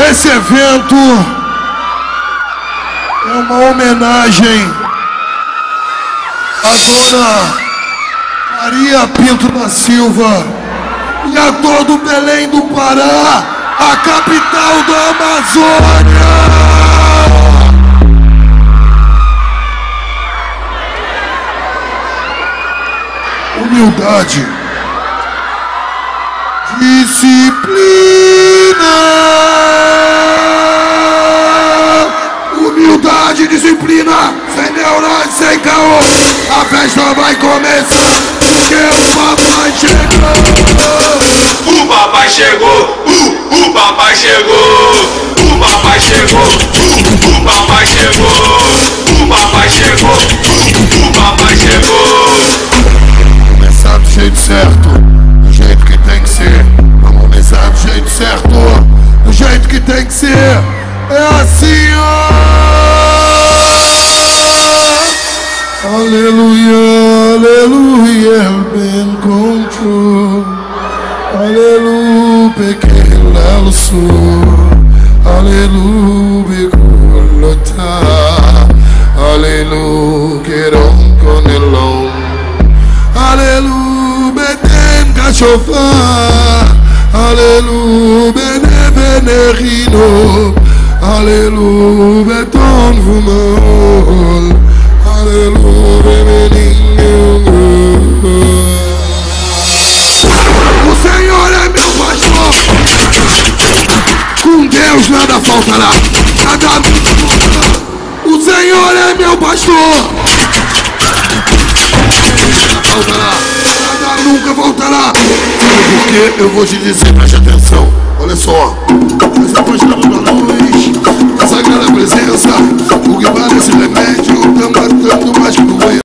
Esse evento é uma homenagem à dona Maria Pinto da Silva e a todo Belém do Pará, a capital da Amazônia. Humildade, disciplina, humildade e disciplina, sem neurose, sem caô. A festa vai começar, porque o papai chegou. O papai chegou, o papai chegou, o papai chegou, o papai chegou, o papai chegou, o papai chegou. Vamos começar do jeito certo, do jeito que tem que ser. Vamos começar do jeito certo, do jeito que tem que ser. É assim, ó. Aleluia, aleluia, bem control. Aleluia, pequeno sul. Aleluia, colota. Aleluia, queron conelão. Aleluia, beten cachofá. Aleluia, bene benerino. Aleluia, beton fumol. Aleluia, menino. O Senhor é meu pastor. Com Deus nada faltará. Nada nunca faltará. O Senhor é meu pastor. Nada faltará. Nada nunca faltará. Porque eu vou te dizer, preste atenção. Olha só. Mas depois da luz, a sagrada presença, o que parece remédio, tá matando mais que